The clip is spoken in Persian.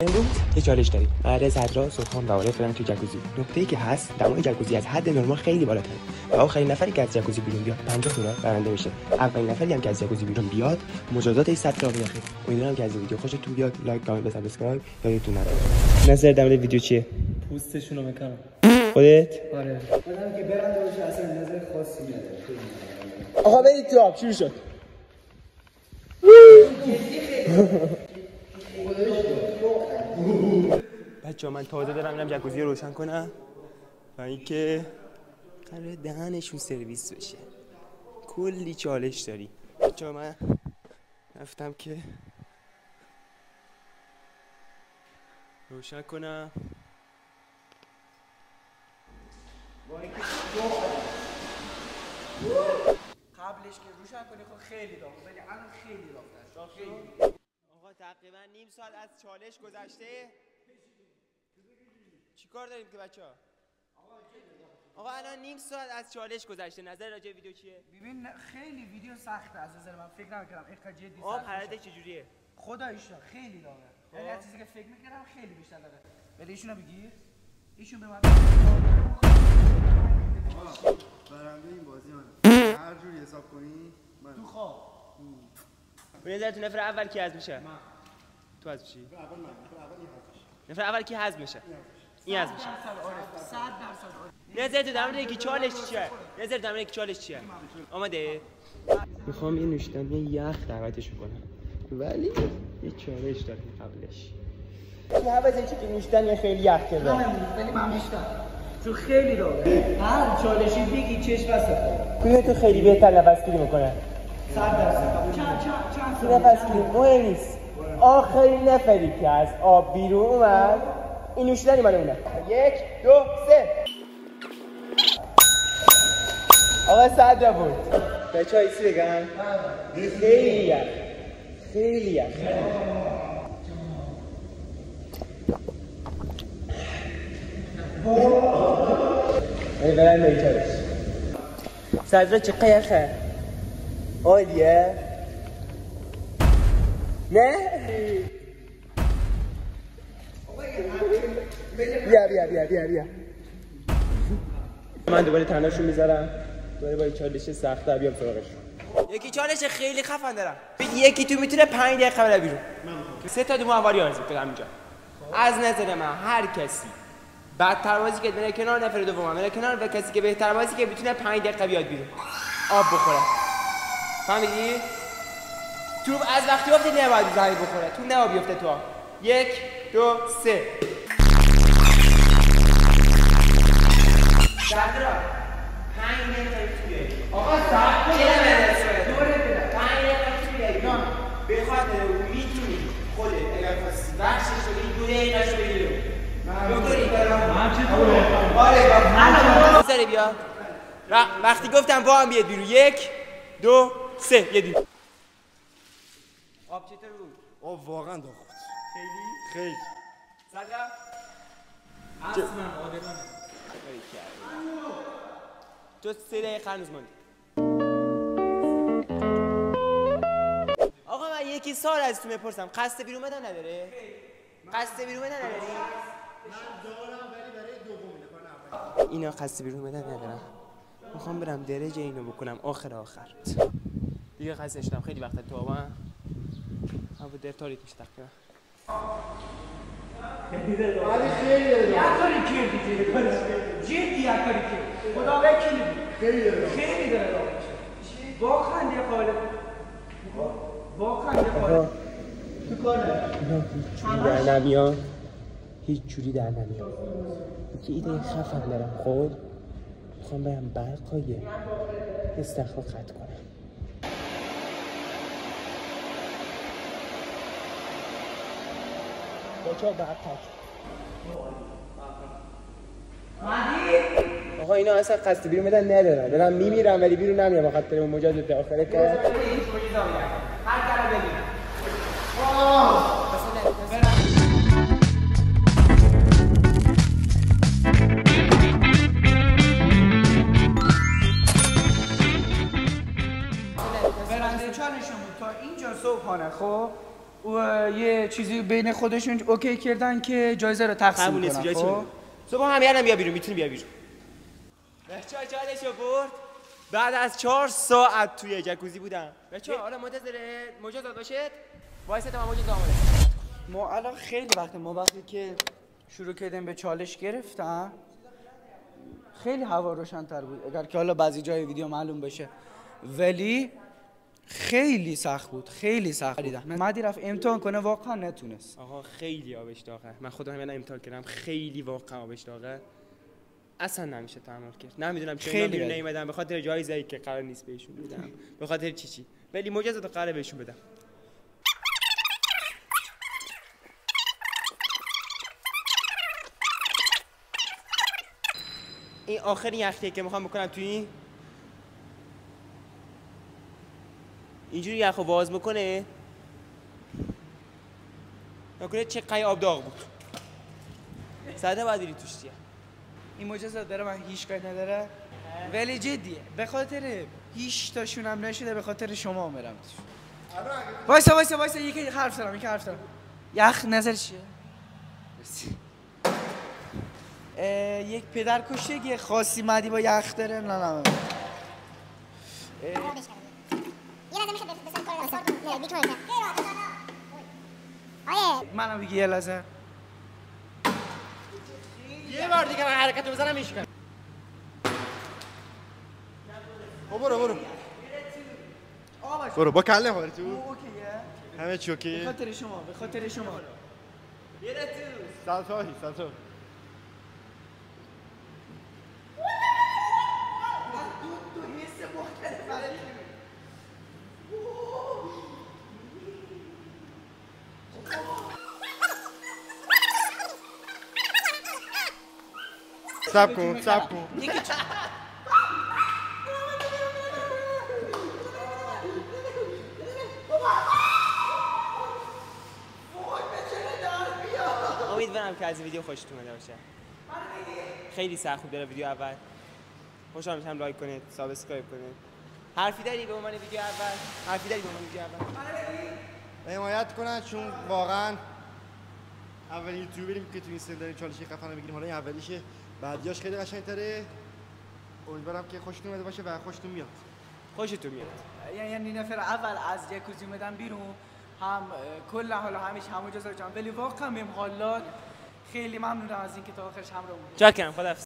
امروز یه چالش داریم. قراره صدرا، سلطان و عارف برن تو جکوزی. نکته‌ای که هست دمای جکوزی از حد نرمال خیلی بالاتره و آخرین نفری که از جکوزی بیرون بیاد 50 دلار برنده میشه. اولین نفری هم که از جکوزی بیرون بیاد مجازات این صدرا بخیر. امیدوارم که از ویدیو خوشتون بیاد. لایک، کامنت و سابسکرایب یادتون نره. نظر در مورد ویدیو چیه؟ پوستشونو میکنم. خودت؟ آره. آدم که برنده باشه اصلا نظر خاصی نداره. آقا برید تو آب. شروع شد. بچه‌ها من تازه دارم میرم جکوزی رو روشن کنم و اینکه قراره دهنشون سرویس بشه. کلی چالش داری. بچه‌ها من رفتم که روشن کنم. قبلش که روشن کنی خب خیلی داغ، ولی الان خیلی داغ شد. آقا تقریبا نیم ساعت از چالش گذشته. چیکار داریم که بچه‌ها؟ آقا الان نیم ساعت از چالش گذشته. نظر راجع ویدیو چیه؟ ببین خیلی ویدیو سخته از نظر من. فکر نمی‌کردم اینقدر جدی آب سخت حرارتش باشه. چجوریه؟ خداییش خیلی داغه. یعنی از چیزی که فکر می‌کردم خیلی بیشتر داغه. ولی ایشونو بگیر. ایشون به من برنده این بازی منه. هر جوری حساب کنی من تو خواب. به نظر تو نفر اول کی حذف میشه؟ تو حذف میشی؟ نفر اول کی حذف میشه؟ این حذف میشه. 100% نظر تو در مورد یکی چالش چیه؟ نظر در مورد یکی چالش چیه؟ آماده؟ میخوام یه نوشیدنی یخ دعوتش کنم ولی یه چالش داریم قبلش. چه حوضی که نوشیدنی خیلی یخ کرده؟ ولی من بیشتر. چون خیلی داغه. هر چالشی بگی چشم بسته. کدوم تو خیلی بهتر نفسگیری میکنه؟ 100%. چند تو نفسگیری مهم نیست. آخرین نفری که از آب بیرون اومد این نوشیدنی مال اونه. 1 2 3. آقا صدرا بود. بچه‌ها ایسی بگم؟ خیلی یخ. خیلی یخ. ای برن بیچارش. صدرا چقدر یخه؟ عالیه؟ نه؟ بیا من دوباره تنهاشون میذارم. دوباره با این چالش سخته بیام سراغشون. یکی چالش خیلی خفن دارم. یکی تو میتونه 5 دقیقه بره بیرون. 3 تا دو مواری آرزو کنم اینجا. از نظر من هر کسی بدتر بازی که بره کنار نفر دوم بره کنار و کسی که بهتر بازی که میتونه 5 دقیقه بیاد بیرون. آب بخوره. فهمیدی؟ تو از وقتی افتی نباید زمین بخوره. تو نباید بیفته تو آب. 1 2 3. صدرا 5 دقیقه توی آقا صدرا چرا برسه دوره بده 5 دقیقه توی ایران به خاطر میتونی خودت اگر خواستی بخشش رو 2 دقیقه شو بگیری دکتری من چطوره آره بسره بیا وقتی گفتم با هم بیاد بیرون 1 2 3 یه دید آب چطور بود؟ آب واقعا داغ بود. خیلی صدرا اصلا عادلانه. تو 3 دقیقه هنوز ماندی. آقا من یکی سال از تو میپرسم قصد بیرون بدن نداره؟ قصد بیرون بدن نداری؟ من دارم ولی برای دومینه کار. اینا قصد بیرون بدن ندارم. میخوام برم درجه اینو بکنم آخر دیگه قصد اشتم خیلی وقت تو آبم هوا در تاریک میشه تقریبا. ولی خیلی داره یک کاری کردی جدی یک کاری کرد. خدا وکیلی خیلی داره داغ میشه. واقعا یه حاله. واقعا یه حاله. تو کار نداری. در نمیاد هیچ جوری در نمیاد. که ایده خفن دارم خود میخوام برم برقای استخر قطع کنم. بچه‌ها برق تک. آقا اینا اصلا قصد بیرون بدن ندارن. دارم میمیرم ولی بیرون نمیام بخاطر اون مجازات آخره که هر طرف بگیر. برنده چالشمون تا اینجا صبحانه. خب و یه چیزی بین خودشون اوکی کردن که جایزه رو تقسیم کنن. خب صبح هم یادم بیا بیرون، میتونی بیا بیرون. بچه‌ها چالشو برد. بعد از 4 ساعت توی جکوزی بودم. بچه‌ها حالا مجازات باشید. وایسا تا مجاز آماده. ما الان خیلی وقتی که شروع کردیم به چالش گرفتم خیلی هوا روشن‌تر بود، اگر که حالا بعضی جای ویدیو معلوم بشه، ولی خیلی سخت بود، خیلی سخت بود. مهدی رفت امتحان کنه واقعا نتونست. آقا خیلی آبش داغه. من خودم هم امتحان کردم، خیلی واقعا آبش داغه. اصلا نمیشه تحمل کرد. نمیدونم چرا اینا بیرون نیومدن، به خاطر جایزه‌ای که قرار نیست بهشون بدم، به خاطر چی، ولی مجازات قراره بهشون بدم. این آخرین یخیه که میخوام بکنم توی اینجوری یخو باز بکنه نکنه چقدر آب داغ بود. ساده باید بری توش دیگه. این مجازات داره، من هیچ کاری نداره، ولی جدیه، به خاطر هیچ تاشون هم نشده، به خاطر شما میرم توش. وایسا یکی حرف دارم. یخ نظر چیه؟ یک پدر کشتگی خاصی مدی با یخ داره. نه منو بگی یه لحظه. یه بار دیگه من حرکت بزنم ایش کنم. برو با کله خوری تو. اوکیه. همه چی اوکیه؟ به خاطر شما. سلطانی. صبر کن. امیدوارم که از ویدیو خوشتون اومده باشه. خیلی سخت بود برای ویدیو اول. خوشحال میشم لایک کنید، سابسکرایب کنید. حرفی داری به عنوان ویدیو اول؟ حمایت کنن، چون واقعا اولین یوتیوبریم که تو این سن داریم چالش خفن رو میگیریم. حالا این اولیشه، بعدیاش خیلی قشنگ‌تره. امیدوارم که خوشتون اومده باشه و خوشتون میاد. یعنی نفر اول از جکوزی اومدن بیرون، هم کلا حالا همیشه همون جزا جان، ولی واقعا بهم حالات خیلی ممنونم از اینکه تا آخرش همراه بودید. چاکرم. خداحافظ.